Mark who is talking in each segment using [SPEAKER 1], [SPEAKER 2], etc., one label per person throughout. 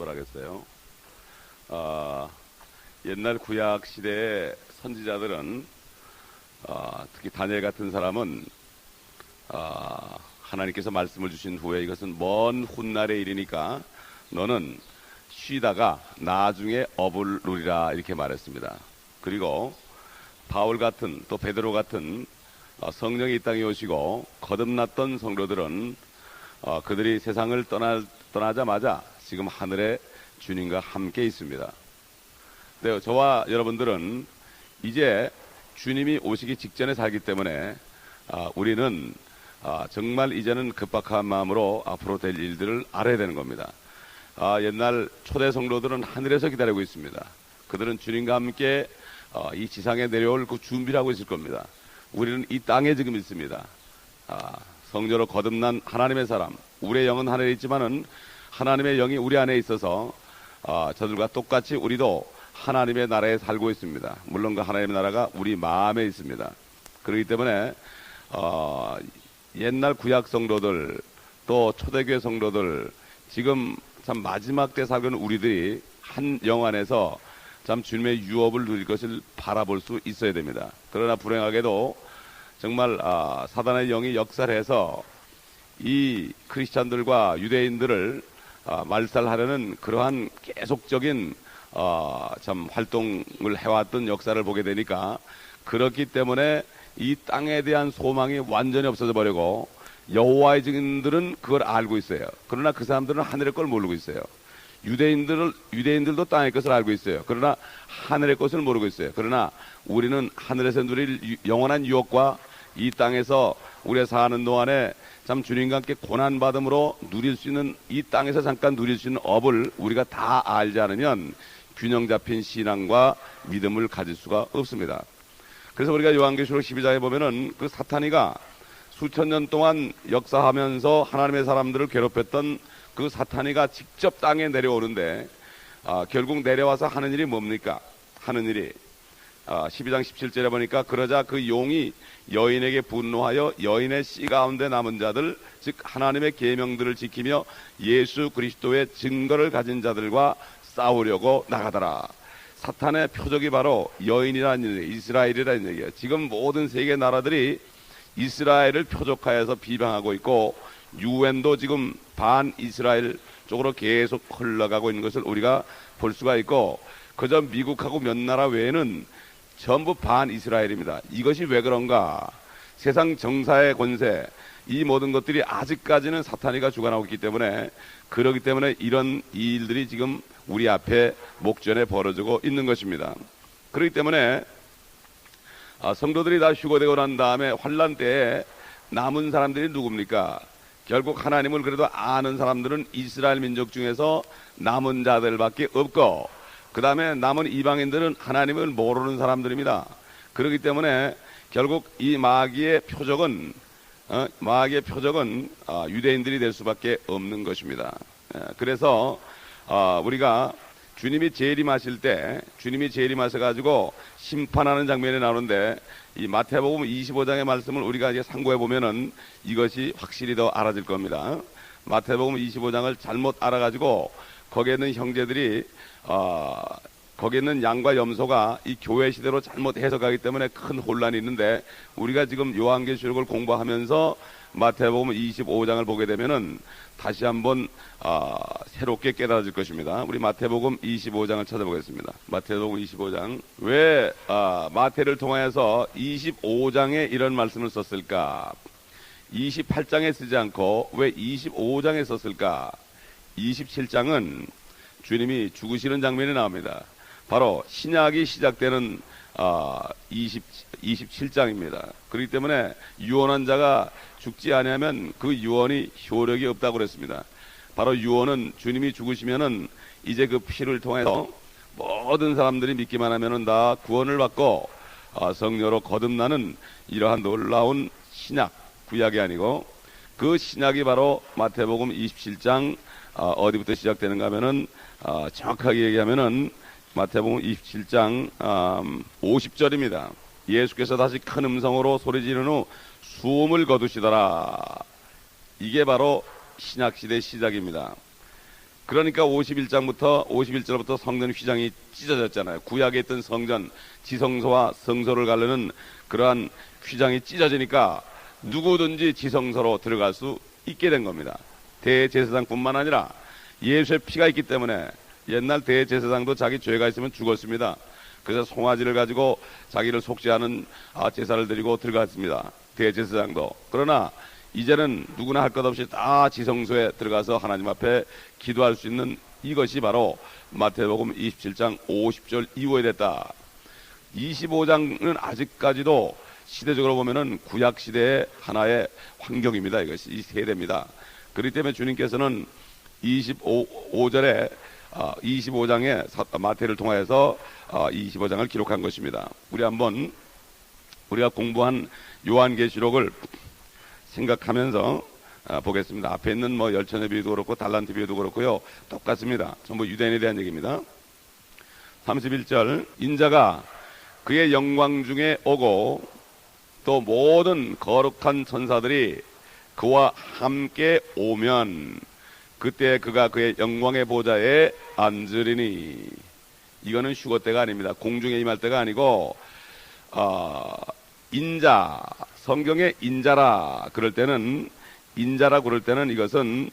[SPEAKER 1] 뭐라겠어요? 어, 옛날 구약 시대의 선지자들은 특히 다니엘 같은 사람은 하나님께서 말씀을 주신 후에 이것은 먼 훗날의 일이니까 너는 쉬다가 나중에 업을 누리라 이렇게 말했습니다. 그리고 바울 같은 또 베드로 같은 성령이 이 땅에 오시고 거듭났던 성도들은 그들이 세상을 떠나자마자 지금 하늘에 주님과 함께 있습니다. 네, 저와 여러분들은 이제 주님이 오시기 직전에 살기 때문에 우리는 정말 이제는 급박한 마음으로 앞으로 될 일들을 알아야 되는 겁니다. 옛날 초대 성도들은 하늘에서 기다리고 있습니다. 그들은 주님과 함께 이 지상에 내려올 그 준비를 하고 있을 겁니다. 우리는 이 땅에 지금 있습니다. 성녀로 거듭난 하나님의 사람, 우리의 영은 하늘에 있지만은 하나님의 영이 우리 안에 있어서 저들과 똑같이 우리도 하나님의 나라에 살고 있습니다. 물론 그 하나님의 나라가 우리 마음에 있습니다. 그렇기 때문에 옛날 구약 성도들 또 초대교회 성도들 지금 참 마지막 때 살고 있는 우리들이 한 영 안에서 참 주님의 유업을 누릴 것을 바라볼 수 있어야 됩니다. 그러나 불행하게도 정말 사단의 영이 역사를 해서 이 크리스찬들과 유대인들을 말살하려는 그러한 계속적인 참 활동을 해왔던 역사를 보게 되니까 그렇기 때문에 이 땅에 대한 소망이 완전히 없어져 버리고 여호와의 증인들은 그걸 알고 있어요. 그러나 그 사람들은 하늘의 걸 모르고 있어요. 유대인들도 땅의 것을 알고 있어요. 그러나 하늘의 것을 모르고 있어요. 그러나 우리는 하늘에서 누릴 영원한 유업과 이 땅에서 우리가 사는 동안에 참 주님과 함께 고난받음으로 누릴 수 있는 이 땅에서 잠깐 누릴 수 있는 업을 우리가 다 알지 않으면 균형 잡힌 신앙과 믿음을 가질 수가 없습니다. 그래서 우리가 요한계시록 12장에 보면은 그 사탄이가 수천 년 동안 역사하면서 하나님의 사람들을 괴롭혔던 그 사탄이가 직접 땅에 내려오는데 결국 내려와서 하는 일이 뭡니까? 하는 일이 12장 17절에 보니까 그러자 그 용이 여인에게 분노하여 여인의 씨 가운데 남은 자들 즉 하나님의 계명들을 지키며 예수 그리스도의 증거를 가진 자들과 싸우려고 나가더라. 사탄의 표적이 바로 여인이라는 얘기예요. 이스라엘이라는 얘기예요. 지금 모든 세계 나라들이 이스라엘을 표적화해서 비방하고 있고 유엔도 지금 반 이스라엘 쪽으로 계속 흘러가고 있는 것을 우리가 볼 수가 있고 그저 미국하고 몇 나라 외에는 전부 반 이스라엘입니다. 이것이 왜 그런가? 세상 정사의 권세 이 모든 것들이 아직까지는 사탄이가 주관하고 있기 때문에 그렇기 때문에 이런 일들이 지금 우리 앞에 목전에 벌어지고 있는 것입니다. 그렇기 때문에 성도들이 다 휴거되고 난 다음에 환란 때에 남은 사람들이 누굽니까? 결국 하나님을 그래도 아는 사람들은 이스라엘 민족 중에서 남은 자들밖에 없고 그 다음에 남은 이방인들은 하나님을 모르는 사람들입니다. 그렇기 때문에 결국 이 마귀의 표적은 유대인들이 될 수밖에 없는 것입니다. 그래서 우리가 주님이 재림하셔가지고 심판하는 장면이 나오는데 이 마태복음 25장의 말씀을 우리가 이제 상고해 보면은 이것이 확실히 더 알아질 겁니다. 마태복음 25장을 잘못 알아가지고 거기에 있는 형제들이 거기에 있는 양과 염소가 이 교회 시대로 잘못 해석하기 때문에 큰 혼란이 있는데 우리가 지금 요한계시록을 공부하면서 마태복음 25장을 보게 되면은 다시 한번 새롭게 깨달아질 것입니다. 우리 마태복음 25장을 찾아보겠습니다. 마태복음 25장 왜 마태를 통하여서 25장에 이런 말씀을 썼을까? 28장에 쓰지 않고 왜 25장에 썼을까? 27장은 주님이 죽으시는 장면이 나옵니다. 바로 신약이 시작되는 27장입니다. 그렇기 때문에 유언한 자가 죽지 아니하면 그 유언이 효력이 없다고 그랬습니다. 바로 유언은 주님이 죽으시면은 이제 그 피를 통해서 모든 사람들이 믿기만 하면은 다 구원을 받고 성녀로 거듭나는 이러한 놀라운 신약, 구약이 아니고 그 신약이 바로 마태복음 27장 어디부터 시작되는가 하면은 정확하게 얘기하면은 마태복음 27장 50절입니다. 예수께서 다시 큰 음성으로 소리 지른 후 숨을 거두시더라. 이게 바로 신약시대 시작입니다. 그러니까 51절부터 성전 휘장이 찢어졌잖아요. 구약에 있던 성전, 지성소와 성소를 가르는 그러한 휘장이 찢어지니까 누구든지 지성소로 들어갈 수 있게 된 겁니다. 대제사장뿐만 아니라 예수의 피가 있기 때문에 옛날 대제사장도 자기 죄가 있으면 죽었습니다. 그래서 송아지를 가지고 자기를 속죄하는 제사를 드리고 들어갔습니다. 대제사장도. 그러나 이제는 누구나 할 것 없이 다 지성소에 들어가서 하나님 앞에 기도할 수 있는 이것이 바로 마태복음 27장 50절 이후에 됐다. 25장은 아직까지도 시대적으로 보면은 구약 시대의 하나의 환경입니다. 이것이 이 세대입니다. 그렇기 때문에 주님께서는 25장에 마태를 통하여서 25장을 기록한 것입니다. 우리가 공부한 요한계시록을 생각하면서 보겠습니다. 앞에 있는 뭐 열천의 비유도 그렇고 달란트 비유도 그렇고요. 똑같습니다. 전부 유대인에 대한 얘기입니다. 31절 인자가 그의 영광 중에 오고 또 모든 거룩한 천사들이 그와 함께 오면 그때 그가 그의 영광의 보좌에 앉으리니. 이거는 휴거 때가 아닙니다. 공중에 임할 때가 아니고 인자, 성경에 인자라 그럴 때는 이것은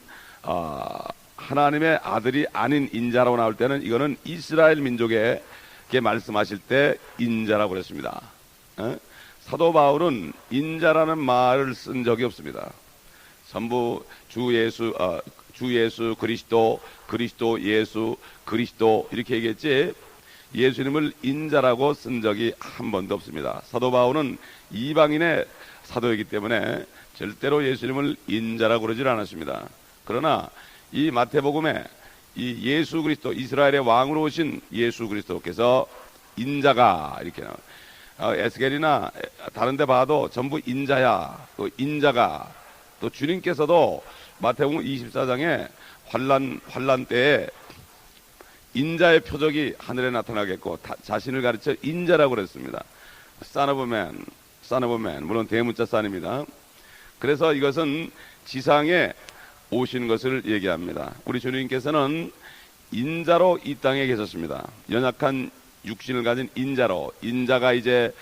[SPEAKER 1] 하나님의 아들이 아닌 인자라고 나올 때는 이거는 이스라엘 민족에게 말씀하실 때 인자라고 그랬습니다. 사도 바울은 인자라는 말을 쓴 적이 없습니다. 전부 주 예수 그리스도 예수 그리스도 이렇게 얘기했지 예수님을 인자라고 쓴 적이 한 번도 없습니다. 사도 바울은 이방인의 사도이기 때문에 절대로 예수님을 인자라고 그러질 않았습니다. 그러나 이 마태복음에 이 예수 그리스도 이스라엘의 왕으로 오신 예수 그리스도께서 인자가 이렇게 나와요. 에스겔이나 다른 데 봐도 전부 인자야. 또 인자가 또 주님께서도 마태복음 24장에 환란 때에 인자의 표적이 하늘에 나타나겠고 자신을 가르쳐 인자라고 그랬습니다. Son of man. 물론 대문자 싼입니다. 그래서 이것은 지상에 오신 것을 얘기합니다. 우리 주님께서는 인자로 이 땅에 계셨습니다. 연약한 육신을 가진 인자가 이제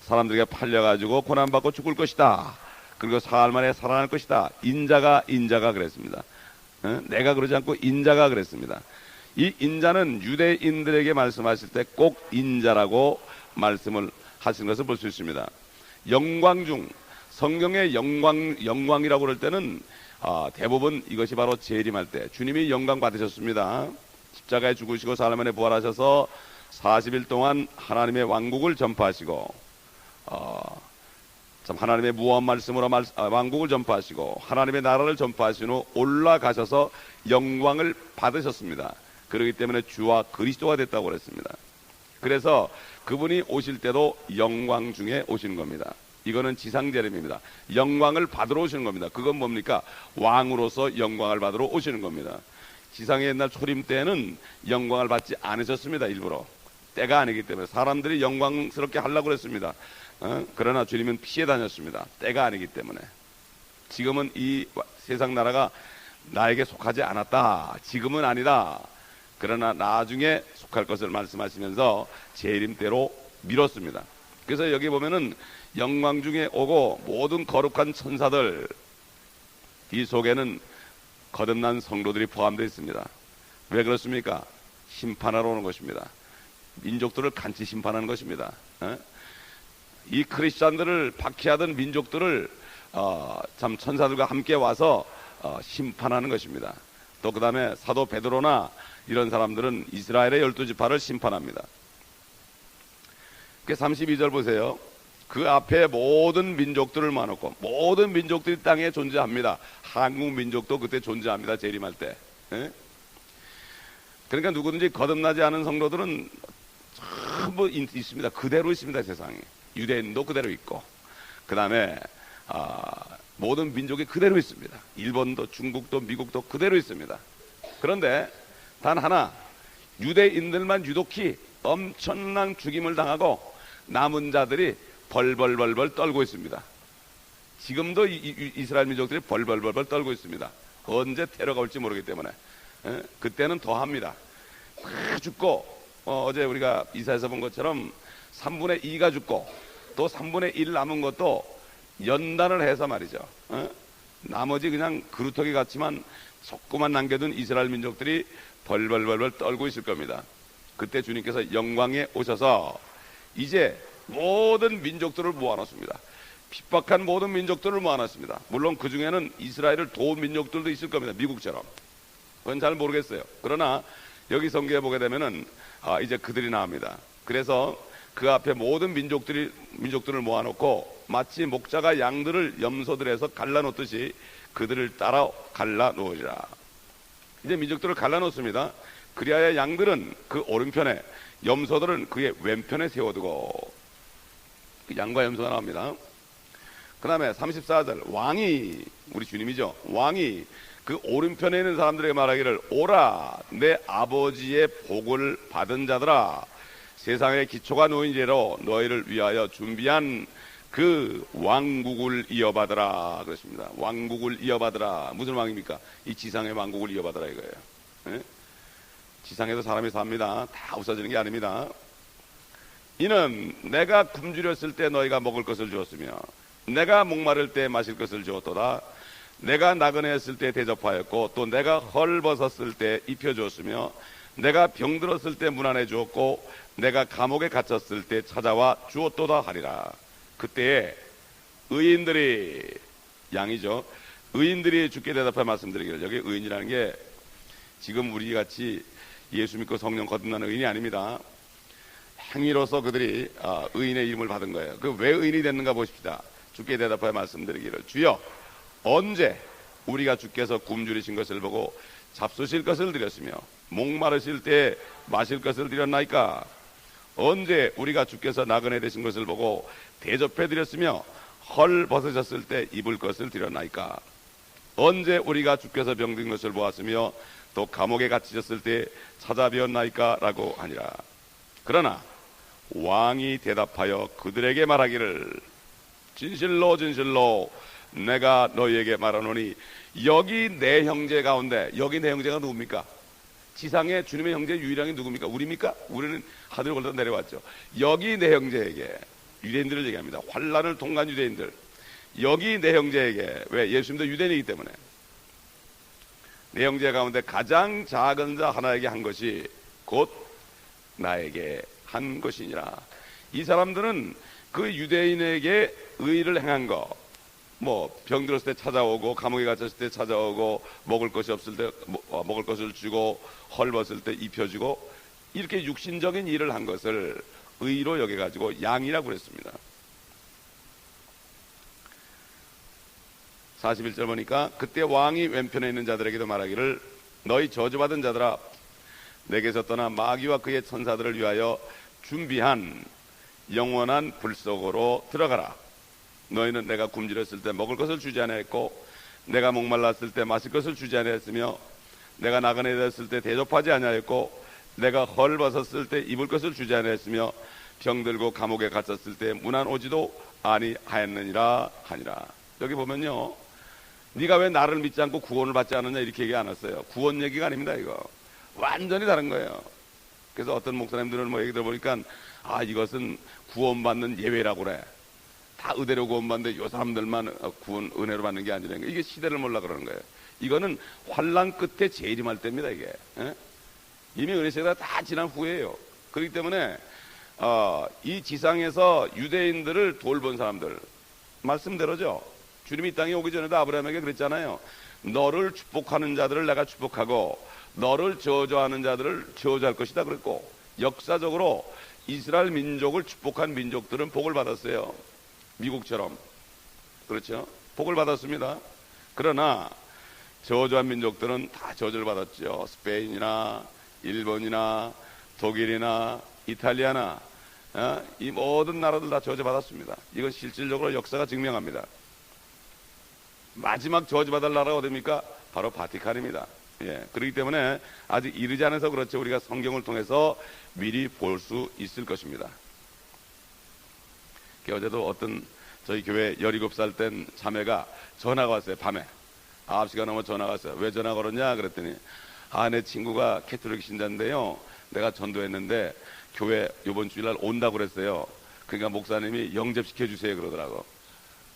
[SPEAKER 1] 사람들에게 팔려가지고 고난받고 죽을 것이다. 그리고 사흘 만에 살아날 것이다. 인자가 그랬습니다. 내가 그러지 않고 인자가 그랬습니다. 이 인자는 유대인들에게 말씀하실 때 꼭 인자라고 말씀을 하신 것을 볼 수 있습니다. 영광 중 성경의 영광이라고 그럴 때는 대부분 이것이 바로 재림할 때 주님이 영광 받으셨습니다. 십자가에 죽으시고 사흘 만에 부활하셔서 40일 동안 하나님의 왕국을 전파하시고 하나님의 무한 말씀으로 왕국을 전파하시고 하나님의 나라를 전파하신 후 올라가셔서 영광을 받으셨습니다. 그렇기 때문에 주와 그리스도가 됐다고 그랬습니다. 그래서 그분이 오실 때도 영광 중에 오시는 겁니다. 이거는 지상재림입니다. 영광을 받으러 오시는 겁니다. 그건 뭡니까? 왕으로서 영광을 받으러 오시는 겁니다. 지상의 옛날 초림 때는 영광을 받지 않으셨습니다. 일부러 때가 아니기 때문에 사람들이 영광스럽게 하려고 그랬습니다. 그러나 주님은 피해 다녔습니다. 때가 아니기 때문에. 지금은 이 세상 나라가 나에게 속하지 않았다. 지금은 아니다. 그러나 나중에 속할 것을 말씀하시면서 재림 때로 미뤘습니다. 그래서 여기 보면은 영광 중에 오고 모든 거룩한 천사들, 이 속에는 거듭난 성도들이 포함되어 있습니다. 왜 그렇습니까? 심판하러 오는 것입니다. 민족들을 간치 심판하는 것입니다. 이 크리스찬들을 박해하던 민족들을 참 천사들과 함께 와서 심판하는 것입니다. 또 그 다음에 사도 베드로나 이런 사람들은 이스라엘의 12지파를 심판합니다. 32절 보세요. 그 앞에 모든 민족들을 모아놓고 모든 민족들이 땅에 존재합니다. 한국 민족도 그때 존재합니다. 재림할 때. 그러니까 누구든지 거듭나지 않은 성도들은 전부 있습니다. 그대로 있습니다. 세상에. 유대인도 그대로 있고 그 다음에 모든 민족이 그대로 있습니다. 일본도 중국도 미국도 그대로 있습니다. 그런데 단 하나, 유대인들만 유독히 엄청난 죽임을 당하고 남은 자들이 벌벌벌벌 떨고 있습니다. 지금도 이스라엘 민족들이 벌벌벌벌 떨고 있습니다. 언제 테러가 올지 모르기 때문에. 그때는 더 합니다. 다 죽고 어제 우리가 이사에서 본 것처럼 3분의 2가 죽고 또 3분의 1 남은 것도 연단을 해서 말이죠. 나머지 그냥 그루터기 같지만 조그만 남겨둔 이스라엘 민족들이 벌벌벌벌 떨고 있을 겁니다. 그때 주님께서 영광에 오셔서 이제 모든 민족들을 모아놨습니다. 핍박한 모든 민족들을 모아놨습니다. 물론 그 중에는 이스라엘을 도운 민족들도 있을 겁니다. 미국처럼. 그건 잘 모르겠어요. 그러나 여기 성경에 보게 되면은 이제 그들이 나옵니다. 그래서 그 앞에 모든 민족들을 모아놓고 마치 목자가 양들을 염소들에서 갈라놓듯이 그들을 따라 갈라놓으리라. 이제 민족들을 갈라놓습니다. 그리하여 양들은 그 오른편에, 염소들은 그의 왼편에 세워두고. 양과 염소가 나옵니다. 그 다음에 34절, 왕이, 우리 주님이죠. 왕이 그 오른편에 있는 사람들에게 말하기를, 오라, 내 아버지의 복을 받은 자들아, 세상의 기초가 놓인 죄로 너희를 위하여 준비한 그 왕국을 이어받으라. 그렇습니다. 왕국을 이어받으라. 무슨 왕입니까? 이 지상의 왕국을 이어받으라 이거예요. 예? 지상에도 사람이 삽니다. 다 없어지는 게 아닙니다. 이는 내가 굶주렸을 때 너희가 먹을 것을 주었으며, 내가 목마를 때 마실 것을 주었도다. 내가 나그네였을 때 대접하였고, 또 내가 헐벗었을 때 입혀주었으며, 내가 병들었을 때 문안해 주었고, 내가 감옥에 갇혔을 때 찾아와 주었도다 하리라. 그때에 의인들이, 양이죠, 의인들이 주께 대답해 말씀드리기를. 여기 의인이라는 게 지금 우리 같이 예수 믿고 성령 거듭나는 의인이 아닙니다. 행위로서 그들이 의인의 이름을 받은 거예요. 그 왜 의인이 됐는가 보십시다. 주께 대답하여 말씀드리기를, 주여, 언제 우리가 주께서 굶주리신 것을 보고 잡수실 것을 드렸으며 목마르실 때 마실 것을 드렸나이까? 언제 우리가 주께서 나그네 되신 것을 보고 대접해 드렸으며 헐 벗으셨을 때 입을 것을 드렸나이까? 언제 우리가 주께서 병든 것을 보았으며 또 감옥에 갇히셨을 때 찾아뵈었나이까? 라고 하니라. 그러나 왕이 대답하여 그들에게 말하기를, 진실로 진실로 내가 너희에게 말하노니 여기 내 형제 가운데, 여기 내 형제가 누굽니까? 지상에 주님의 형제 유일한 게 누굽니까? 우리입니까? 우리는 하늘을 걸어 내려왔죠. 여기 내 형제에게, 유대인들을 얘기합니다. 환난을 통과한 유대인들, 여기 내 형제에게, 왜? 예수님도 유대인이기 때문에 내 형제 가운데 가장 작은 자 하나에게 한 것이 곧 나에게 한 것이니라. 이 사람들은 그 유대인에게 의를 행한 거, 뭐 병들었을 때 찾아오고 감옥에 갇혔을 때 찾아오고 먹을 것이 없을 때 먹을 것을 주고 헐벗을 때 입혀주고, 이렇게 육신적인 일을 한 것을 의로 여겨가지고 양이라고 그랬습니다. 41절 보니까 그때 왕이 왼편에 있는 자들에게도 말하기를, 너희 저주받은 자들아, 내게서 떠나 마귀와 그의 천사들을 위하여 준비한 영원한 불 속으로 들어가라. 너희는 내가 굶주렸을 때 먹을 것을 주지 아니하였고, 내가 목말랐을 때 마실 것을 주지 아니하였으며, 내가 나그네 되었을 때 대접하지 아니하였고, 내가 헐벗었을 때 입을 것을 주지 아니하였으며, 병들고 감옥에 갇혔을 때 문안 오지도 아니하였느니라 하니라. 여기 보면요, 네가 왜 나를 믿지 않고 구원을 받지 않느냐 이렇게 얘기 안 했어요. 구원 얘기가 아닙니다. 이거 완전히 다른 거예요. 그래서 어떤 목사님들은 뭐 얘기 들어보니까, 이것은 구원받는 예외라고 그래. 다 의대로 구원받는데 요 사람들만 구원 은혜로 받는 게 아니라는 거예요. 이게 시대를 몰라 그러는 거예요. 이거는 환난 끝에 재림할 때입니다. 이게 이미 은혜 시대가 다 지난 후에요. 그렇기 때문에 이 지상에서 유대인들을 돌본 사람들, 말씀대로죠. 주님이 이 땅에 오기 전에도 아브라함에게 그랬잖아요. 너를 축복하는 자들을 내가 축복하고 너를 저주하는 자들을 저주할 것이다 그랬고, 역사적으로 이스라엘 민족을 축복한 민족들은 복을 받았어요. 미국처럼. 그렇죠? 복을 받았습니다. 그러나 저주한 민족들은 다 저주를 받았죠. 스페인이나 일본이나 독일이나 이탈리아나 이 모든 나라들 다 저주받았습니다. 이건 실질적으로 역사가 증명합니다. 마지막 저주받을 나라가 어디입니까? 바로 바티칸입니다. 그렇기 때문에 아직 이르지 않아서 그렇죠. 우리가 성경을 통해서 미리 볼 수 있을 것입니다. 어제도 어떤 저희 교회 17살 된 자매가 전화가 왔어요. 밤에 9시가 넘어 전화가 왔어요. 왜 전화 걸었냐 그랬더니, 내 친구가 캐톨릭 신자인데요, 내가 전도했는데 교회 이번 주일날 온다고 그랬어요. 그러니까 목사님이 영접시켜 주세요 그러더라고.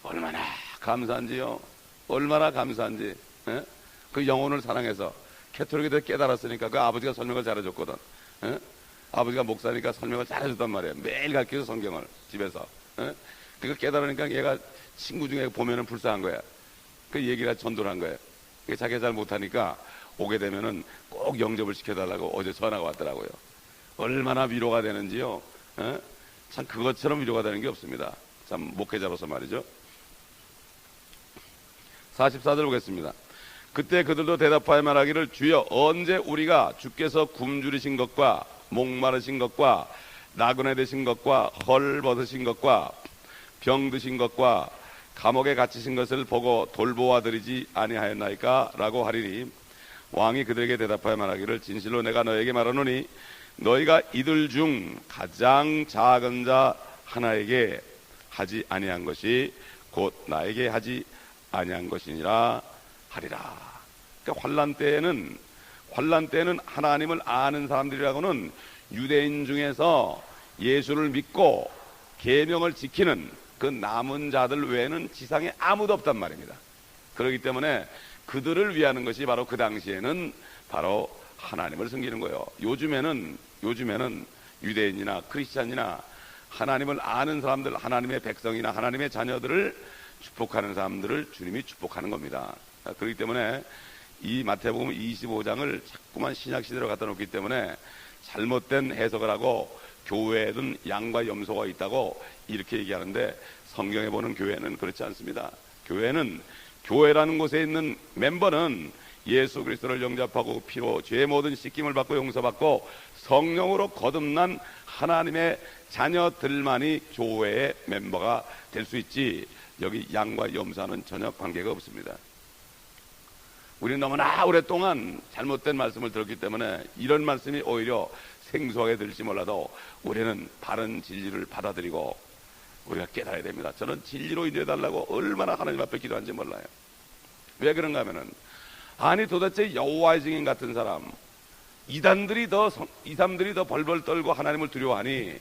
[SPEAKER 1] 얼마나 감사한지요. 얼마나 감사한지. 예? 그 영혼을 사랑해서 캐톨릭에 대해 깨달았으니까 그 아버지가 설명을 잘해줬거든. 예? 아버지가 목사니까 설명을 잘해줬단 말이에요. 매일 가르쳐서 성경을 집에서. 예? 그거 깨달으니까 얘가 친구 중에 보면은 불쌍한 거야. 그 얘기가 전도를 한 거예요. 자기가 잘 못하니까 오게 되면은 꼭 영접을 시켜달라고 어제 전화가 왔더라고요. 얼마나 위로가 되는지요. 예? 참 그것처럼 위로가 되는 게 없습니다. 참 목회자로서 말이죠. 44절 보겠습니다. 그때 그들도 대답하여 말하기를 주여 언제 우리가 주께서 굶주리신 것과 목마르신 것과 나그네 되신 것과 헐 벗으신 것과 병 드신 것과 감옥에 갇히신 것을 보고 돌보아 드리지 아니하였나이까 라고 하리니 왕이 그들에게 대답하여 말하기를 진실로 내가 너에게 말하노니 너희가 이들 중 가장 작은 자 하나에게 하지 아니한 것이 곧 나에게 하지 아니한 것이니라 하리라. 그러니까 환란 때에는 하나님을 아는 사람들이라고는 유대인 중에서 예수를 믿고 계명을 지키는 그 남은 자들 외에는 지상에 아무도 없단 말입니다. 그렇기 때문에 그들을 위하는 것이 바로 그 당시에는 바로 하나님을 섬기는 거예요. 요즘에는 유대인이나 크리스찬이나 하나님을 아는 사람들, 하나님의 백성이나 하나님의 자녀들을 축복하는 사람들을 주님이 축복하는 겁니다. 그렇기 때문에 이 마태복음 25장을 자꾸만 신약시대로 갖다 놓기 때문에 잘못된 해석을 하고 교회에는 양과 염소가 있다고 이렇게 얘기하는데 성경에 보는 교회는 그렇지 않습니다. 교회라는 곳에 있는 멤버는 예수 그리스도를 영접하고 피로 죄의 모든 씻김을 받고 용서받고 성령으로 거듭난 하나님의 자녀들만이 교회의 멤버가 될 수 있지, 여기 양과 염소는 전혀 관계가 없습니다. 우리는 너무나 오랫동안 잘못된 말씀을 들었기 때문에 이런 말씀이 오히려 생소하게 들릴지 몰라도 우리는 바른 진리를 받아들이고 우리가 깨달아야 됩니다. 저는 진리로 인도해달라고 얼마나 하나님 앞에 기도한지 몰라요. 왜 그런가 하면은 아니 도대체 여호와의 증인 같은 사람, 이단들이 더 벌벌 떨고 하나님을 두려워하니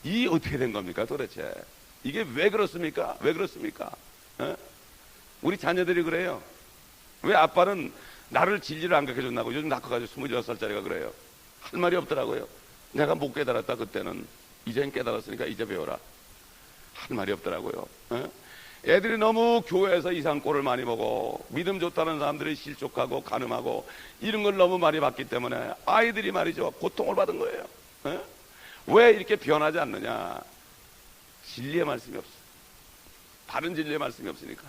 [SPEAKER 1] 이 어떻게 된 겁니까 도대체? 이게 왜 그렇습니까? 왜 그렇습니까? 에? 우리 자녀들이 그래요. 왜 아빠는 나를 진리를 안 가르쳐줬나고 요즘 낳고 가지고 26살짜리가 그래요. 할 말이 없더라고요. 내가 못 깨달았다 그때는. 이젠 깨달았으니까 이제 배워라. 할 말이 없더라고요. 에? 애들이 너무 교회에서 이상꼴을 많이 보고 믿음 좋다는 사람들이 실족하고 간음하고 이런 걸 너무 많이 봤기 때문에 아이들이 말이죠 고통을 받은 거예요. 에? 왜 이렇게 변하지 않느냐? 진리의 말씀이 없어. 바른 진리의 말씀이 없으니까.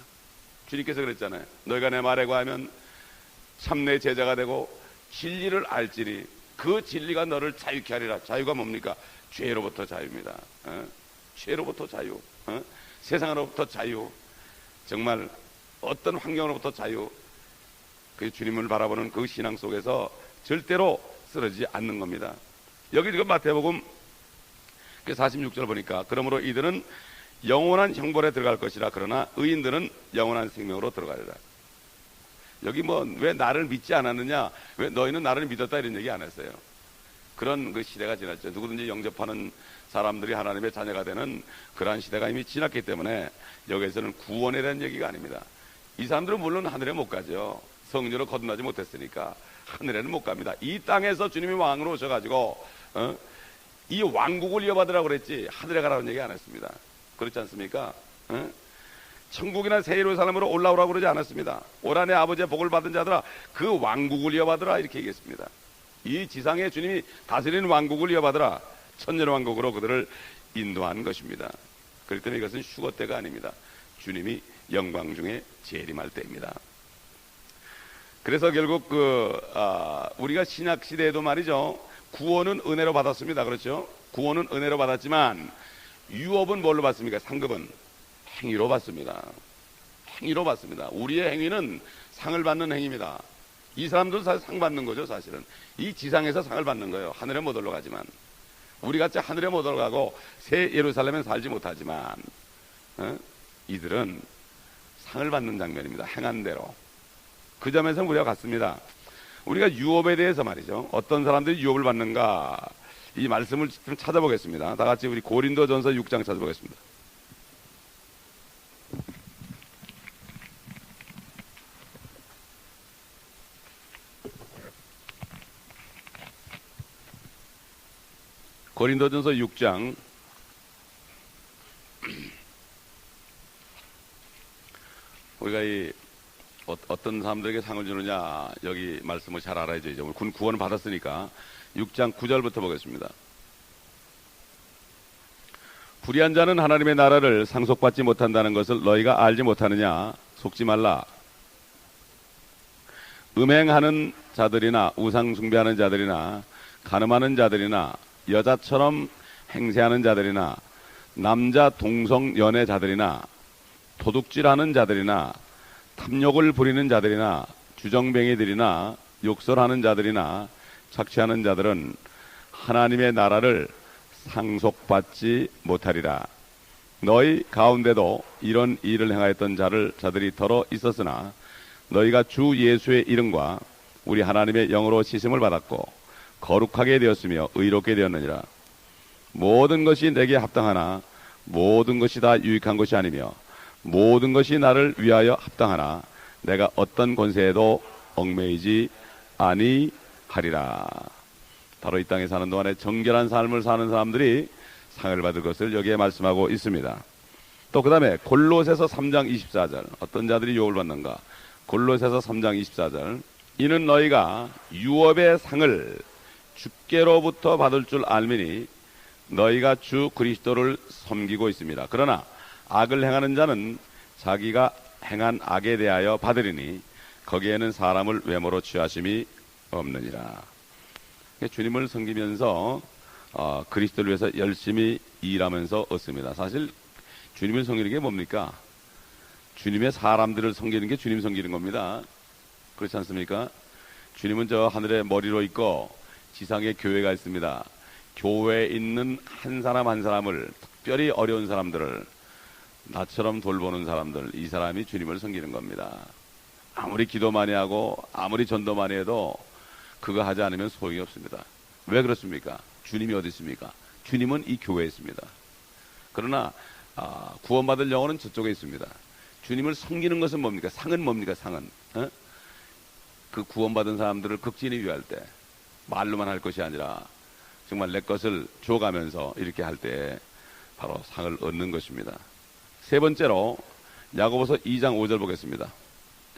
[SPEAKER 1] 주님께서 그랬잖아요. 너희가 내 말에 거하면 참 내 제자가 되고 진리를 알지니 그 진리가 너를 자유케 하리라. 자유가 뭡니까? 죄로부터 자유입니다. 죄로부터 자유, 세상으로부터 자유, 정말 어떤 환경으로부터 자유. 그 주님을 바라보는 그 신앙 속에서 절대로 쓰러지지 않는 겁니다. 여기 지금 마태복음 46절 보니까 그러므로 이들은 영원한 형벌에 들어갈 것이라 그러나 의인들은 영원한 생명으로 들어가리라. 여기 왜 나를 믿지 않았느냐, 왜 너희는 나를 믿었다 이런 얘기 안 했어요. 그런 그 시대가 지났죠. 누구든지 영접하는 사람들이 하나님의 자녀가 되는 그러한 시대가 이미 지났기 때문에 여기에서는 구원에 대한 얘기가 아닙니다. 이 사람들은 물론 하늘에 못 가죠. 성령으로 거듭나지 못했으니까 하늘에는 못 갑니다. 이 땅에서 주님이 왕으로 오셔가지고 이 왕국을 이어받으라고 그랬지 하늘에 가라는 얘기 안 했습니다. 그렇지 않습니까? 천국이나 새 예루살렘으로 올라오라고 그러지 않았습니다. 오라 내 아버지의 복을 받은 자들아 그 왕국을 이어받으라 이렇게 얘기했습니다. 이 지상에 주님이 다스리는 왕국을 이어받으라, 천년 왕국으로 그들을 인도한 것입니다. 그렇기 때문에 이것은 휴거 때가 아닙니다. 주님이 영광 중에 재림할 때입니다. 그래서 결국 우리가 신약 시대에도 말이죠, 구원은 은혜로 받았습니다. 그렇죠? 구원은 은혜로 받았지만 유업은 뭘로 받습니까? 상급은 행위로 받습니다. 행위로 받습니다. 우리의 행위는 상을 받는 행위입니다. 이 사람들은 사실 상 받는 거죠. 사실은 이 지상에서 상을 받는 거예요. 하늘에 못 올라가지만, 우리같이 하늘에 못 올라가고 새 예루살렘에 살지 못하지만 이들은 상을 받는 장면입니다. 행한 대로. 그 점에서 우리가 같습니다. 우리가 유업에 대해서 말이죠. 어떤 사람들이 유업을 받는가? 이 말씀을 좀 찾아보겠습니다. 다 같이 우리 고린도전서 6장 찾아보겠습니다. 고린도전서 6장 우리가 어떤 사람들에게 상을 주느냐, 여기 말씀을 잘 알아야죠. 이제 우리 구원을 받았으니까 6장 9절부터 보겠습니다. 불의한 자는 하나님의 나라를 상속받지 못한다는 것을 너희가 알지 못하느냐? 속지 말라. 음행하는 자들이나 우상 숭배하는 자들이나 간음하는 자들이나 여자처럼 행세하는 자들이나 남자 동성 연애자들이나 도둑질하는 자들이나 탐욕을 부리는 자들이나 주정뱅이들이나 욕설하는 자들이나 착취하는 자들은 하나님의 나라를 상속받지 못하리라. 너희 가운데도 이런 일을 행하였던 자들이 더러 있었으나 너희가 주 예수의 이름과 우리 하나님의 영으로 씻음을 받았고 거룩하게 되었으며 의롭게 되었느니라. 모든 것이 내게 합당하나 모든 것이 다 유익한 것이 아니며 모든 것이 나를 위하여 합당하나 내가 어떤 권세에도 얽매이지 아니하리라. 바로 이 땅에 사는 동안에 정결한 삶을 사는 사람들이 상을 받을 것을 여기에 말씀하고 있습니다. 또 그 다음에 골로새서 3장 24절 어떤 자들이 유업을 받는가? 골로새서 3장 24절 이는 너희가 유업의 상을 주께로부터 받을 줄 알미니 너희가 주 그리스도를 섬기고 있습니다. 그러나 악을 행하는 자는 자기가 행한 악에 대하여 받으리니 거기에는 사람을 외모로 취하심이 없느니라. 주님을 섬기면서 그리스도를 위해서 열심히 일하면서 얻습니다. 사실 주님을 섬기는 게 뭡니까? 주님의 사람들을 섬기는 게 주님 섬기는 겁니다. 그렇지 않습니까? 주님은 저 하늘에 머리로 있고 지상에 교회가 있습니다. 교회에 있는 한 사람 한 사람을, 특별히 어려운 사람들을 나처럼 돌보는 사람들, 이 사람이 주님을 섬기는 겁니다. 아무리 기도 많이 하고 아무리 전도 많이 해도 그거 하지 않으면 소용이 없습니다. 왜 그렇습니까? 주님이 어디 있습니까? 주님은 이 교회에 있습니다. 그러나 구원받을 영혼은 저쪽에 있습니다. 주님을 섬기는 것은 뭡니까? 상은 뭡니까? 상은 그 구원받은 사람들을 극진히 위할 때 말로만 할 것이 아니라 정말 내 것을 줘가면서 이렇게 할 때 바로 상을 얻는 것입니다. 세 번째로 야고보서 2장 5절 보겠습니다.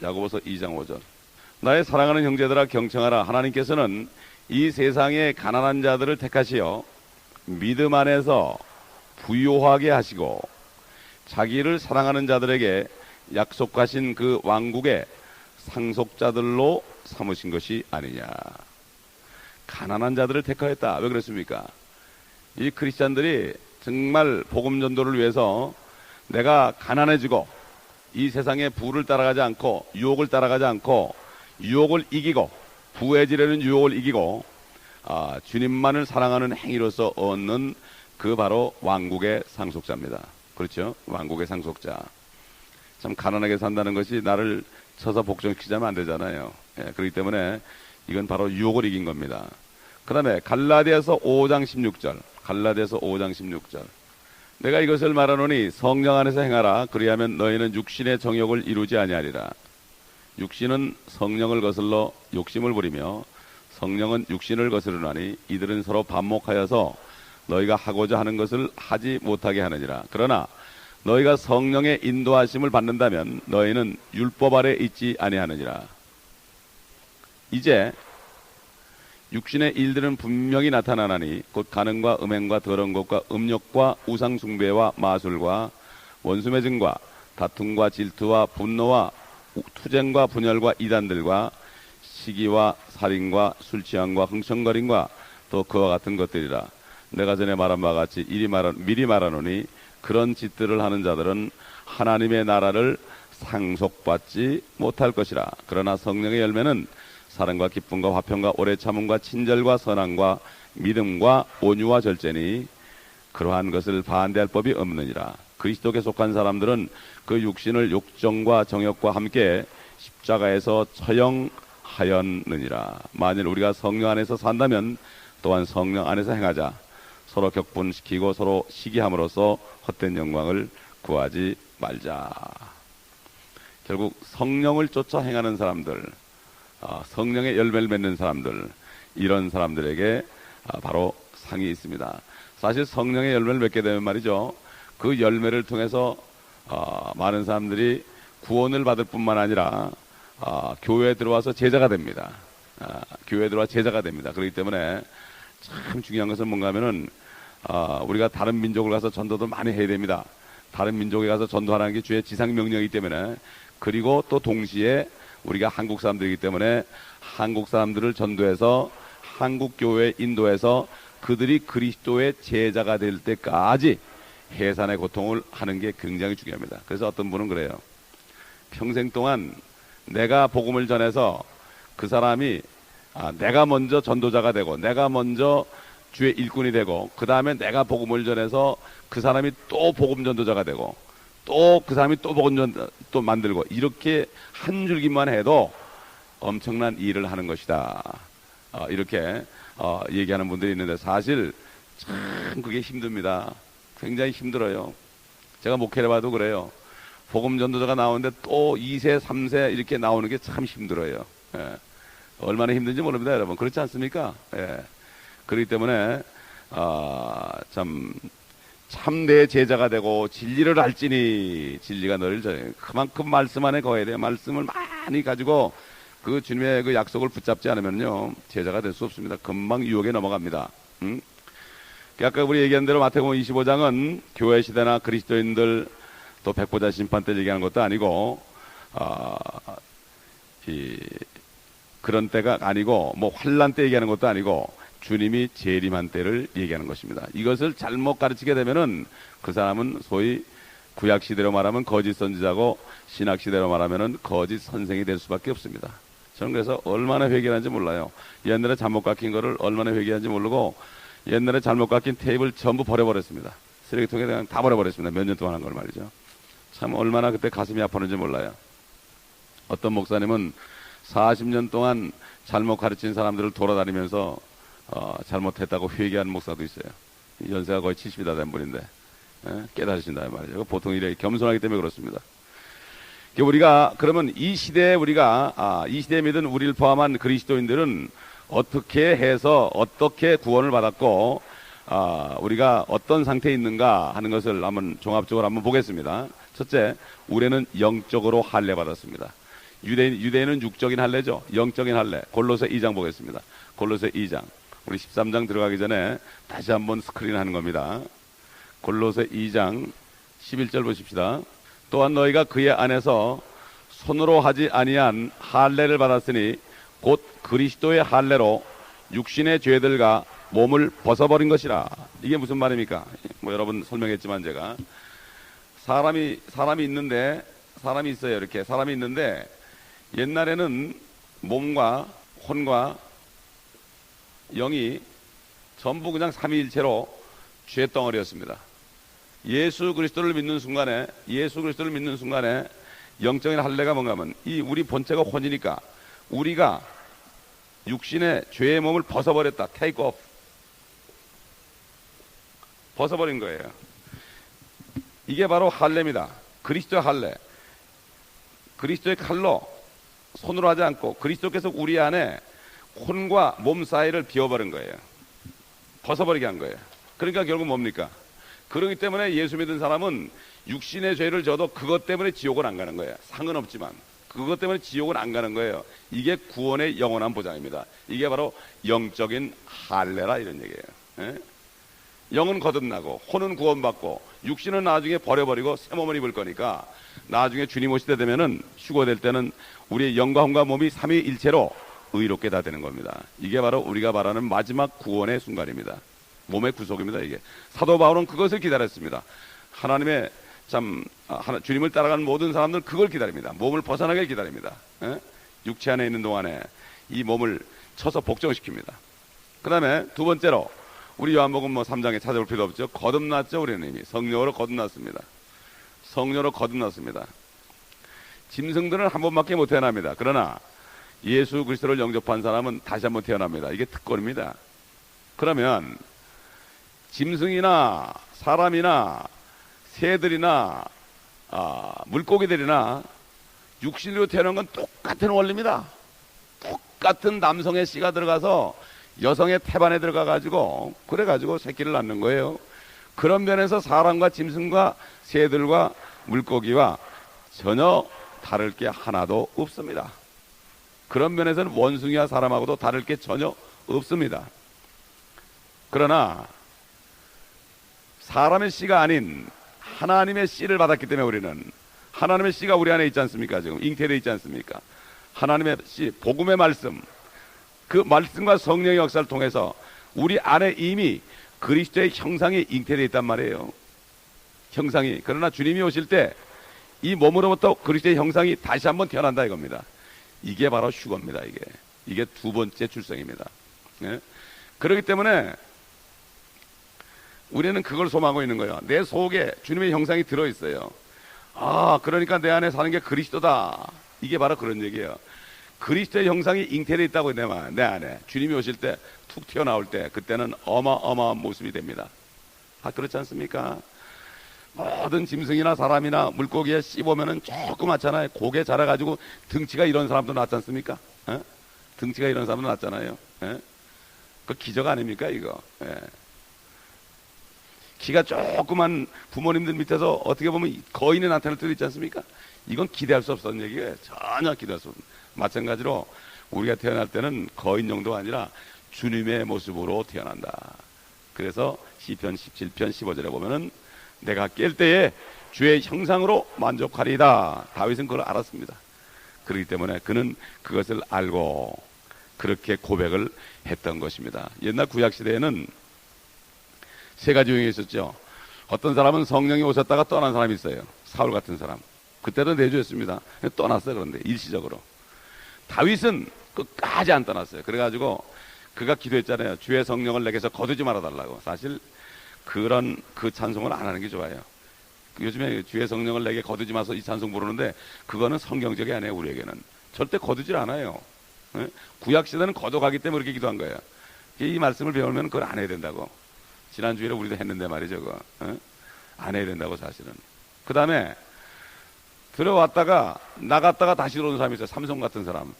[SPEAKER 1] 야고보서 2장 5절 나의 사랑하는 형제들아 경청하라. 하나님께서는 이 세상의 가난한 자들을 택하시어 믿음 안에서 부유하게 하시고 자기를 사랑하는 자들에게 약속하신 그 왕국의 상속자들로 삼으신 것이 아니냐. 가난한 자들을 택하였다. 왜 그렇습니까? 이 크리스찬들이 정말 복음 전도를 위해서 내가 가난해지고 이 세상의 부를 따라가지 않고 유혹을 따라가지 않고 유혹을 이기고 부해지려는 유혹을 이기고 주님만을 사랑하는 행위로서 얻는 그 바로 왕국의 상속자입니다. 그렇죠? 왕국의 상속자. 참 가난하게 산다는 것이 나를 쳐서 복종시키자면 안 되잖아요. 그렇기 때문에 이건 바로 유혹을 이긴 겁니다. 그 다음에 갈라디아서 5장 16절 갈라디아서 5장 16절 내가 이것을 말하노니 성령 안에서 행하라. 그리하면 너희는 육신의 정욕을 이루지 아니하리라. 육신은 성령을 거슬러 욕심을 부리며 성령은 육신을 거스르나니 이들은 서로 반목하여서 너희가 하고자 하는 것을 하지 못하게 하느니라. 그러나 너희가 성령의 인도하심을 받는다면 너희는 율법 아래 있지 아니하느니라. 이제 육신의 일들은 분명히 나타나나니 곧 간음과 음행과 더러운 것과 음욕과 우상 숭배와 마술과 원수의 증과 다툼과 질투와 분노와 투쟁과 분열과 이단들과 시기와 살인과 술 취함과 흥청거림과 또 그와 같은 것들이라. 내가 전에 말한 바와 같이 미리 말하노니 그런 짓들을 하는 자들은 하나님의 나라를 상속받지 못할 것이라. 그러나 성령의 열매는 사랑과 기쁨과 화평과 오래 참음과 친절과 선함과 믿음과 온유와 절제니 그러한 것을 반대할 법이 없느니라. 그리스도께 속한 사람들은 그 육신을 욕정과 정욕과 함께 십자가에서 처형하였느니라. 하였느니라. 만일 우리가 성령 안에서 산다면 또한 성령 안에서 행하자. 서로 격분시키고 서로 시기함으로써 헛된 영광을 구하지 말자. 결국 성령을 쫓아 행하는 사람들, 성령의 열매를 맺는 사람들, 이런 사람들에게 바로 상이 있습니다. 사실 성령의 열매를 맺게 되면 말이죠, 그 열매를 통해서 많은 사람들이 구원을 받을 뿐만 아니라 교회에 들어와서 제자가 됩니다. 교회에 들어와 제자가 됩니다. 그렇기 때문에 참 중요한 것은 뭔가 하면은 우리가 다른 민족을 가서 전도도 많이 해야 됩니다. 다른 민족에 가서 전도하라는 게 주의 지상 명령이기 때문에, 그리고 또 동시에 우리가 한국 사람들이기 때문에 한국 사람들을 전도해서 한국 교회에 인도해서 그들이 그리스도의 제자가 될 때까지 해산의 고통을 하는 게 굉장히 중요합니다. 그래서 어떤 분은 그래요. 평생 동안 내가 복음을 전해서 그 사람이 내가 먼저 전도자가 되고 내가 먼저 주의 일꾼이 되고 그 다음에 내가 복음을 전해서 그 사람이 또 복음 전도자가 되고 또 그 사람이 또 복음 또 만들고, 이렇게 한 줄기만 해도 엄청난 일을 하는 것이다. 이렇게 얘기하는 분들이 있는데, 사실 참 그게 힘듭니다. 굉장히 힘들어요. 제가 목회를 봐도 그래요. 복음 전도자가 나오는데 또 2세, 3세 이렇게 나오는 게 참 힘들어요. 예. 얼마나 힘든지 모릅니다, 여러분. 그렇지 않습니까? 예. 그렇기 때문에 참내 제자가 되고 진리를 알지니 진리가 너를 전해. 그만큼 말씀 안에 거해야 돼요. 말씀을 많이 가지고 그 주님의 그 약속을 붙잡지 않으면요, 제자가 될 수 없습니다. 금방 유혹에 넘어갑니다. 아까 우리 얘기한 대로 마태복음 25장은 교회 시대나 그리스도인들 또 백보자 심판 때 얘기하는 것도 아니고 그런 때가 아니고 뭐 환난 때 얘기하는 것도 아니고 주님이 재림한 때를 얘기하는 것입니다. 이것을 잘못 가르치게 되면은 그 사람은 소위 구약 시대로 말하면 거짓 선지자고 신약 시대로 말하면은 거짓 선생이 될 수밖에 없습니다. 저는 그래서 얼마나 회개하는지 몰라요. 옛날에 잘못 가르친 거를 얼마나 회개하는지 모르고 옛날에 잘못 가르친 테이프를 전부 버려버렸습니다. 쓰레기통에 그냥 다 버려버렸습니다. 몇 년 동안 한 걸 말이죠. 참 얼마나 그때 가슴이 아팠는지 몰라요. 어떤 목사님은 40년 동안 잘못 가르친 사람들을 돌아다니면서 잘못했다고 회개하는 목사도 있어요. 연세가 거의 70이 다 된 분인데 깨달으신다 말이죠. 보통 이래 겸손하기 때문에 그렇습니다. 우리가 그러면 이 시대에 이 시대에 믿은 우리를 포함한 그리스도인들은 어떻게 해서 어떻게 구원을 받았고 우리가 어떤 상태에 있는가 하는 것을 한번 종합적으로 한번 보겠습니다. 첫째, 우리는 영적으로 할례 받았습니다. 유대인은 육적인 할례죠. 영적인 할례. 골로새 2장 보겠습니다. 골로새 2장. 우리 13장 들어가기 전에 다시 한번 스크린하는 겁니다. 골로새 2장 11절 보십시다. 또한 너희가 그의 안에서 손으로 하지 아니한 할례를 받았으니 곧 그리스도의 할례로 육신의 죄들과 몸을 벗어버린 것이라. 이게 무슨 말입니까? 뭐 여러분 설명했지만 제가 사람이 있어요. 이렇게 사람이 있는데 옛날에는 몸과 혼과 영이 전부 그냥 삼위일체로 죄덩어리였습니다. 예수 그리스도를 믿는 순간에 영적인 할례가 뭔가 하면 이 우리 본체가 혼이니까 우리가 육신의 죄의 몸을 벗어버렸다. 테이크 오프. 벗어버린 거예요. 이게 바로 할례입니다. 그리스도의 할례. 그리스도의 칼로 손으로 하지 않고 그리스도께서 우리 안에 혼과 몸 사이를 비워버린 거예요. 벗어버리게 한 거예요. 그러니까 결국 뭡니까? 그렇기 때문에 예수 믿은 사람은 육신의 죄를 져도 그것 때문에 지옥은 안 가는 거예요. 상은 없지만 그것 때문에 지옥은 안 가는 거예요. 이게 구원의 영원한 보장입니다. 이게 바로 영적인 할례라 이런 얘기예요. 예? 영은 거듭나고 혼은 구원받고 육신은 나중에 버려버리고 새 몸을 입을 거니까 나중에 주님 오실 때 되면은 휴거될 때는 우리의 영과 혼과 몸이 삼위일체로 의롭게 다 되는 겁니다. 이게 바로 우리가 말하는 마지막 구원의 순간입니다. 몸의 구속입니다. 이게 사도 바울은 그것을 기다렸습니다. 하나님의 주님을 따라가는 모든 사람들은 그걸 기다립니다. 몸을 벗어나게 기다립니다. 예? 육체 안에 있는 동안에 이 몸을 쳐서 복종시킵니다. 그 다음에 두 번째로 우리 요한복음 3장에 찾아볼 필요 없죠. 거듭났죠. 우리는 이미 성령으로 거듭났습니다. 짐승들은 한 번밖에 못 태어납니다. 그러나 예수 그리스도를 영접한 사람은 다시 한번 태어납니다. 이게 특권입니다. 그러면 짐승이나 사람이나 새들이나 물고기들이나 육신으로 태어난 건 똑같은 원리입니다. 똑같은 남성의 씨가 들어가서 여성의 태반에 들어가 가지고 그래가지고 새끼를 낳는 거예요. 그런 면에서 사람과 짐승과 새들과 물고기와 전혀 다를 게 하나도 없습니다. 그런 면에서는 원숭이와 사람하고도 다를 게 전혀 없습니다. 그러나 사람의 씨가 아닌 하나님의 씨를 받았기 때문에 우리는, 하나님의 씨가 우리 안에 있지 않습니까? 지금 잉태되어 있지 않습니까? 하나님의 씨, 복음의 말씀, 그 말씀과 성령의 역사를 통해서 우리 안에 이미 그리스도의 형상이 잉태되어 있단 말이에요. 형상이. 그러나 주님이 오실 때 이 몸으로부터 그리스도의 형상이 다시 한번 태어난다 이겁니다. 이게 바로 휴거입니다. 이게 두 번째 출생입니다. 네? 그렇기 때문에 우리는 그걸 소망하고 있는 거예요. 내 속에 주님의 형상이 들어있어요. 그러니까 내 안에 사는 게 그리스도다. 이게 바로 그런 얘기예요. 그리스도의 형상이 잉태되어 있다고 내 안에 주님이 오실 때 툭 튀어나올 때 그때는 어마어마한 모습이 됩니다. 그렇지 않습니까? 모든 짐승이나 사람이나 물고기에 씹으면은 조그맣잖아요. 고개 자라가지고 등치가 이런 사람도 낳지 않습니까? 등치가 이런 사람도 낳잖아요. 그 기적 아닙니까 이거? 키가 조그만 부모님들 밑에서 어떻게 보면 거인의 나타날 때도 있지 않습니까? 이건 기대할 수 없었던 얘기예요. 전혀 기대할 수 없는. 마찬가지로 우리가 태어날 때는 거인 정도가 아니라 주님의 모습으로 태어난다. 그래서 시편 17편 15절에 보면은 내가 깰 때에 주의 형상으로 만족하리다. 다윗은 그걸 알았습니다. 그렇기 때문에 그는 그것을 알고 그렇게 고백을 했던 것입니다. 옛날 구약시대에는 세 가지 유형이 있었죠. 어떤 사람은 성령이 오셨다가 떠난 사람이 있어요. 사울 같은 사람. 그때도 내주였습니다. 떠났어요. 그런데 일시적으로. 다윗은 끝까지 안 떠났어요. 그래가지고 그가 기도했잖아요. 주의 성령을 내게서 거두지 말아달라고. 사실 그 찬송을 안 하는 게 좋아요. 요즘에 주의 성령을 내게 거두지 마서 이 찬송 부르는데 그거는 성경적이 아니에요. 우리에게는 절대 거두질 않아요. 구약시대는 거둬가기 때문에 그렇게 기도한 거예요. 이 말씀을 배우면 그걸 안 해야 된다고. 지난주에 우리도 했는데 말이죠. 그거 안 해야 된다고 사실은. 그 다음에 들어왔다가 나갔다가 다시 들어오는 사람이 있어요. 삼손 같은 사람.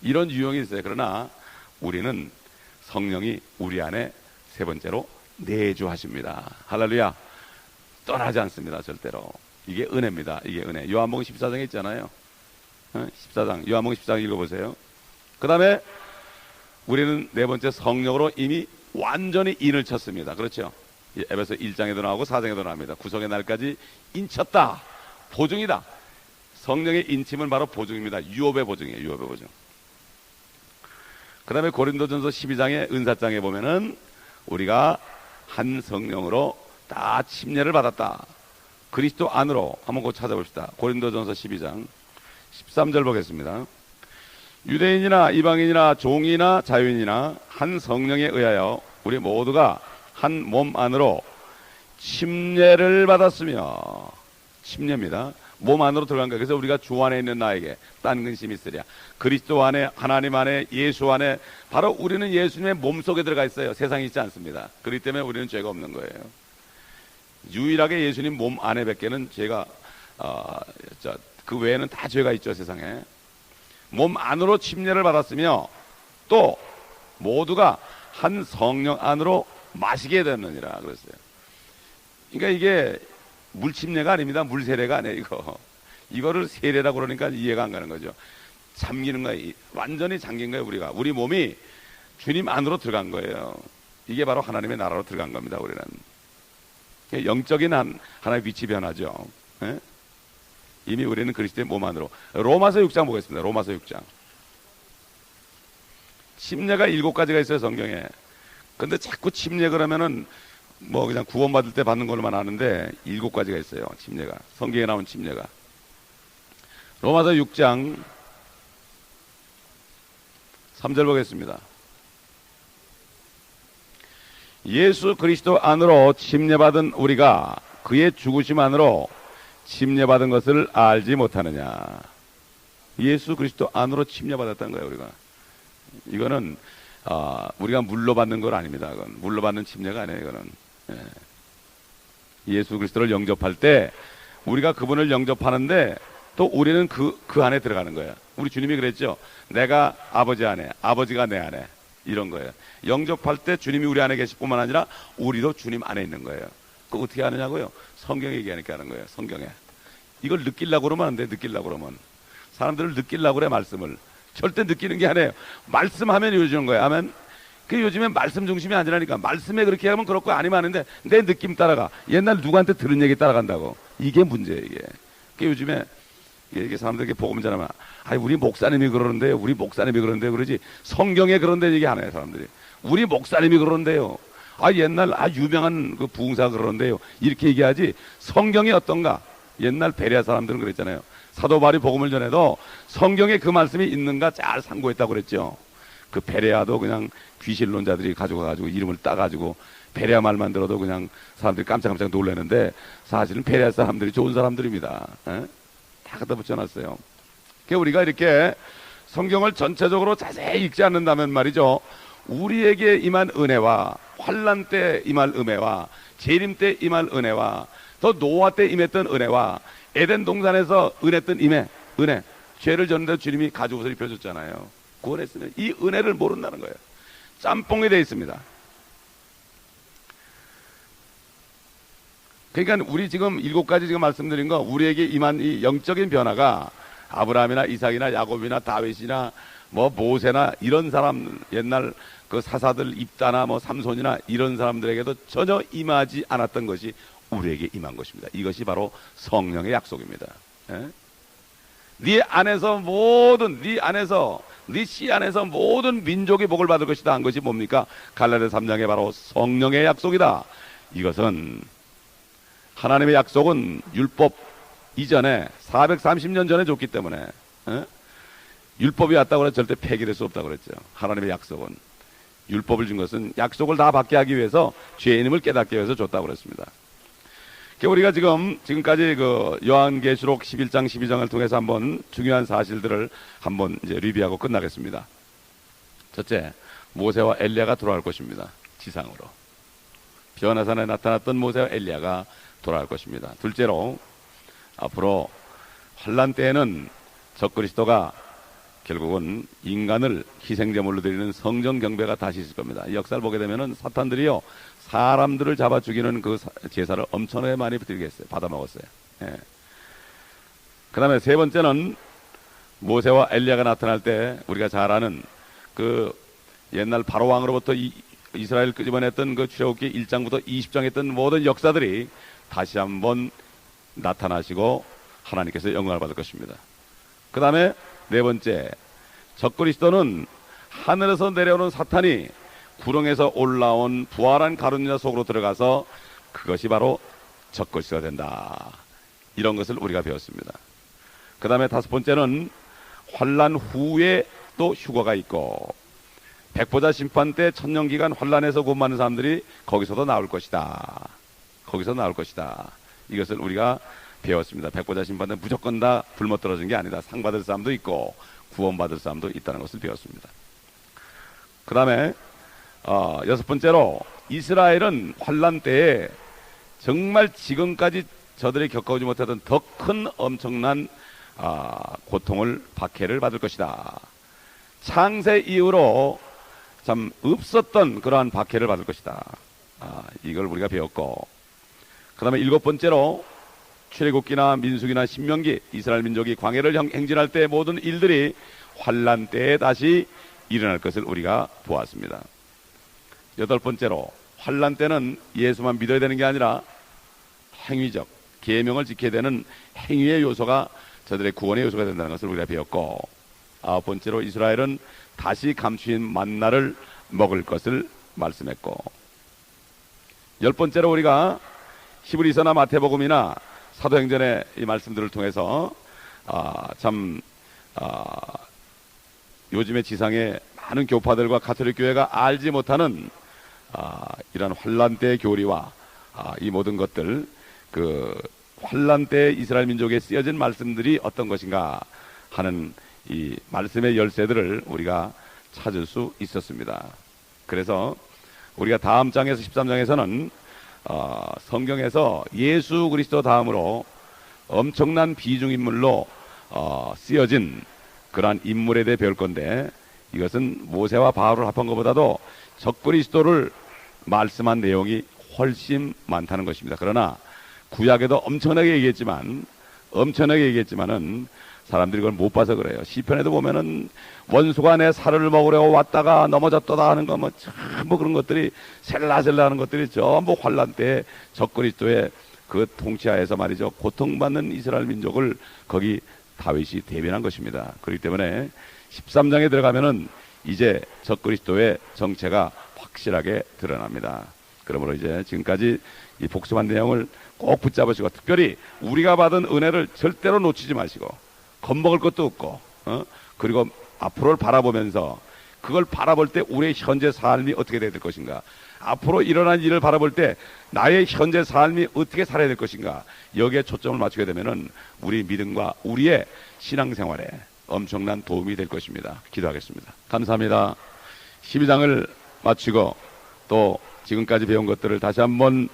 [SPEAKER 1] 이런 유형이 있어요. 그러나 우리는 성령이 우리 안에 세 번째로 내주하십니다. 할렐루야. 떠나지 않습니다. 절대로. 이게 은혜입니다. 이게 은혜. 요한복음 14장에 있잖아요. 14장. 요한복음 14장 읽어보세요. 그 다음에 우리는 네 번째 성령으로 이미 완전히 인을 쳤습니다. 그렇죠? 에베소 1장에도 나오고 4장에도 나옵니다. 구속의 날까지 인쳤다. 보증이다. 성령의 인침은 바로 보증입니다. 유업의 보증이에요. 유업의 보증. 그 다음에 고린도전서 12장의 은사장에 보면은 우리가 한 성령으로 다 침례를 받았다. 그리스도 안으로 한번 곧 찾아봅시다. 고린도전서 12장 13절 보겠습니다. 유대인이나 이방인이나 종이나 자유인이나 한 성령에 의하여 우리 모두가 한 몸 안으로 침례를 받았으며, 침례입니다. 몸 안으로 들어간 거예요. 그래서 우리가 주 안에 있는 나에게 딴 근심이 있으랴. 그리스도 안에, 하나님 안에, 예수 안에, 바로 우리는 예수님의 몸 속에 들어가 있어요. 세상에 있지 않습니다. 그렇기 때문에 우리는 죄가 없는 거예요. 유일하게 예수님 몸 안에 밖에는 죄가 그 외에는 다 죄가 있죠. 세상에. 몸 안으로 침례를 받았으며 또 모두가 한 성령 안으로 마시게 됐느니라 그랬어요. 그러니까 이게 물 침례가 아닙니다. 물 세례가 아니에요. 이거를 세례라고 그러니까 이해가 안 가는 거죠. 잠기는 거예요. 완전히 잠긴 거예요. 우리 몸이 주님 안으로 들어간 거예요. 이게 바로 하나님의 나라로 들어간 겁니다. 우리는 영적인 하나의 위치 변화죠. 예? 이미 우리는 그리스도의 몸 안으로. 로마서 6장 보겠습니다. 로마서 6장. 침례가 7가지가 있어요. 성경에. 근데 자꾸 침례 그러면은 뭐 그냥 구원받을 때 받는 걸로만 아는데 7가지가 있어요. 침례가. 성경에 나온 침례가. 로마서 6장 3절 보겠습니다. 예수 그리스도 안으로 침례받은 우리가 그의 죽으심 안으로 침례받은 것을 알지 못하느냐. 예수 그리스도 안으로 침략받았다는 거예요. 우리가 이거는 우리가 물러받는 건 아닙니다. 그건 물러받는 침례가 아니에요. 이거는 예수 그리스도를 영접할 때 우리가 그분을 영접하는데 또 우리는 그 안에 들어가는 거예요. 우리 주님이 그랬죠. 내가 아버지 안에, 아버지가 내 안에, 이런 거예요. 영접할 때 주님이 우리 안에 계실 뿐만 아니라 우리도 주님 안에 있는 거예요. 그거 어떻게 하느냐고요? 성경에 얘기하니까 하는 거예요. 성경에. 이걸 느끼려고 그러면 안 돼. 느끼려고 그러면 사람들을 느끼려고 그래. 말씀을 절대 느끼는 게 아니에요. 말씀하면 이루어지는 거예요. 아멘. 그 요즘에 말씀 중심이 아니라니까. 말씀에 그렇게 하면 그렇고 아니면 아닌데 내 느낌 따라가. 옛날 누구한테 들은 얘기 따라간다고. 이게 문제예요. 이게. 그 요즘에 이게 사람들에게 복음 전하면 우리 목사님이 그러는데요. 우리 목사님이 그러는데요. 그러지 성경에 그런데 얘기 안 해요. 사람들이. 우리 목사님이 그러는데요. 옛날 유명한 그 부흥사 그러는데요. 이렇게 얘기하지 성경이 어떤가. 옛날 베레아 사람들은 그랬잖아요. 사도 바울이 복음을 전해도 성경에 그 말씀이 있는가 잘 상고했다고 그랬죠. 그 베레아도 그냥 귀신론자들이 가지고 이름을 따가지고 베레아 말만 들어도 그냥 사람들이 깜짝깜짝 놀라는데 사실은 베레아 사람들이 좋은 사람들입니다. 다 갖다 붙여놨어요. 그러니까 우리가 이렇게 성경을 전체적으로 자세히 읽지 않는다면 말이죠. 우리에게 임한 은혜와 환난 때 임할 은혜와 재림 때 임할 은혜와 또 노아 때 임했던 은혜와 에덴 동산에서 은했던 은혜 죄를 졌는데 주님이 가죽옷을 입혀줬잖아요. 구원했으면 이 은혜를 모른다는 거예요. 짬뽕이 되어 있습니다. 그러니까 우리 지금 7가지 지금 말씀드린 거 우리에게 임한 이 영적인 변화가 아브라함이나 이삭이나 야곱이나 다윗이나 모세나 이런 사람 옛날 그 사사들 입다나 삼손이나 이런 사람들에게도 전혀 임하지 않았던 것이 우리에게 임한 것입니다. 이것이 바로 성령의 약속입니다. 네 안에서 네 씨 안에서 모든 민족이 복을 받을 것이다 한 것이 뭡니까? 갈라디아 3장에 바로 성령의 약속이다. 이것은 하나님의 약속은 율법 이전에 430년 전에 줬기 때문에 율법이 왔다고 해서 절대 폐기될 수 없다고 그랬죠. 하나님의 약속은 율법을 준 것은 약속을 다 받게 하기 위해서 죄인임을 깨닫게 위해서 줬다고 그랬습니다. 우리가 지금까지 그 요한계시록 11장 12장을 통해서 한번 중요한 사실들을 한번 이제 리뷰하고 끝나겠습니다. 첫째, 모세와 엘리야가 돌아올 것입니다. 지상으로. 변화산에 나타났던 모세와 엘리야가 돌아올 것입니다. 둘째로, 앞으로 환난 때에는 적그리스도가 결국은 인간을 희생제물로 드리는 성전 경배가 다시 있을 겁니다. 이 역사를 보게 되면은 사탄들이요 사람들을 잡아 죽이는 그 제사를 엄청나게 많이 드리겠어요. 받아먹었어요. 그 다음에 세 번째는 모세와 엘리야가 나타날 때 우리가 잘 아는 그 옛날 바로 왕으로부터 이스라엘 끄집어냈던 그 출애굽기 1장부터 20장 했던 모든 역사들이 다시 한번 나타나시고 하나님께서 영광을 받을 것입니다. 그 다음에 네 번째, 적그리스도는 하늘에서 내려오는 사탄이 구렁에서 올라온 부활한 가룟유다 속으로 들어가서 그것이 바로 적그리스도가 된다. 이런 것을 우리가 배웠습니다. 그 다음에 다섯 번째는 환난 후에 또 휴거가 있고 백보자 심판 때 천년기간 환난에서 구원받는 사람들이 거기서도 나올 것이다. 거기서 나올 것이다. 이것을 우리가 배웠습니다. 백보자 심판 때 무조건 다 굶어 떨어진 게 아니다. 상 받을 사람도 있고 구원받을 사람도 있다는 것을 배웠습니다. 그 다음에 여섯 번째로 이스라엘은 환난 때에 정말 지금까지 저들이 겪어오지 못하던 더 큰 엄청난 고통을 박해를 받을 것이다. 창세 이후로 참 없었던 그러한 박해를 받을 것이다. 이걸 우리가 배웠고 그 다음에 일곱 번째로 출애굽기나 민수기나 신명기 이스라엘 민족이 광야를 행진할 때 모든 일들이 환난 때에 다시 일어날 것을 우리가 보았습니다. 여덟 번째로 환난 때는 예수만 믿어야 되는 게 아니라 행위적 계명을 지켜야 되는 행위의 요소가 저들의 구원의 요소가 된다는 것을 우리가 배웠고 아홉 번째로 이스라엘은 다시 감추인 만나를 먹을 것을 말씀했고 열 번째로 우리가 히브리서나 마태복음이나 사도행전의 이 말씀들을 통해서 요즘의 지상의 많은 교파들과 가톨릭 교회가 알지 못하는 이런 환난 때의 교리와 이 모든 것들 그 환난 때 이스라엘 민족에 쓰여진 말씀들이 어떤 것인가 하는 이 말씀의 열쇠들을 우리가 찾을 수 있었습니다. 그래서 우리가 다음 장에서 13장에서는 성경에서 예수 그리스도 다음으로 엄청난 비중 인물로 쓰여진 그러한 인물에 대해 배울 건데, 이것은 모세와 바울을 합한 것보다도 적그리스도를 말씀한 내용이 훨씬 많다는 것입니다. 그러나 구약에도 엄청나게 얘기했지만은 사람들이 그걸 못 봐서 그래요. 시편에도 보면은 원수가 내 살을 먹으려고 왔다가 넘어졌도다 하는 거, 전부 그런 것들이 셀라셀라 하는 것들이 전부 환란 때 적그리스도의 그 통치하에서 말이죠, 고통받는 이스라엘 민족을 거기 다윗이 대변한 것입니다. 그렇기 때문에 13장에 들어가면은 이제 적그리스도의 정체가 확실하게 드러납니다. 그러므로 이제 지금까지 이 복습한 내용을 꼭 붙잡으시고, 특별히 우리가 받은 은혜를 절대로 놓치지 마시고, 겁먹을 것도 없고, 그리고 앞으로를 바라보면서, 그걸 바라볼 때 우리의 현재 삶이 어떻게 돼야 될 것인가, 앞으로 일어난 일을 바라볼 때 나의 현재 삶이 어떻게 살아야 될 것인가, 여기에 초점을 맞추게 되면은 우리 믿음과 우리의 신앙생활에 엄청난 도움이 될 것입니다. 기도하겠습니다. 감사합니다. 12장을 마치고 또 지금까지 배운 것들을 다시 한번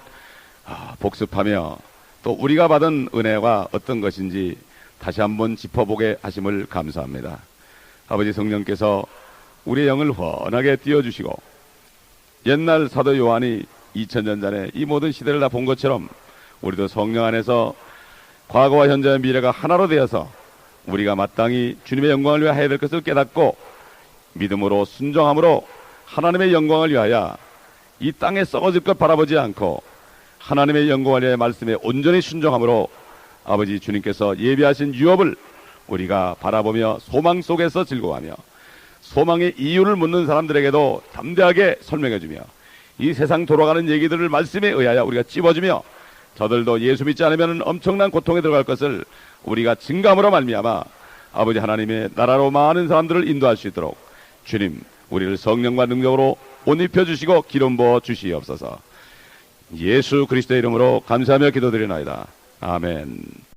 [SPEAKER 1] 복습하며, 또 우리가 받은 은혜가 어떤 것인지 다시 한번 짚어보게 하심을 감사합니다. 아버지, 성령께서 우리의 영을 환하게 띄워주시고, 옛날 사도 요한이 2000년 전에 이 모든 시대를 다 본 것처럼 우리도 성령 안에서 과거와 현재와 미래가 하나로 되어서 우리가 마땅히 주님의 영광을 위하여 해야 될 것을 깨닫고 믿음으로 순종함으로 하나님의 영광을 위하여 이 땅에 썩어질 것 바라보지 않고 하나님의 영광을 위하여 말씀에 온전히 순종함으로 아버지 주님께서 예비하신 유업을 우리가 바라보며 소망 속에서 즐거워하며, 소망의 이유를 묻는 사람들에게도 담대하게 설명해주며, 이 세상 돌아가는 얘기들을 말씀에 의하여 우리가 찝어주며, 저들도 예수 믿지 않으면 엄청난 고통에 들어갈 것을 우리가 증감으로 말미암아 아버지 하나님의 나라로 많은 사람들을 인도할 수 있도록 주님, 우리를 성령과 능력으로 옷 입혀주시고 기름 부어 주시옵소서. 예수 그리스도의 이름으로 감사하며 기도드리나이다. 아멘.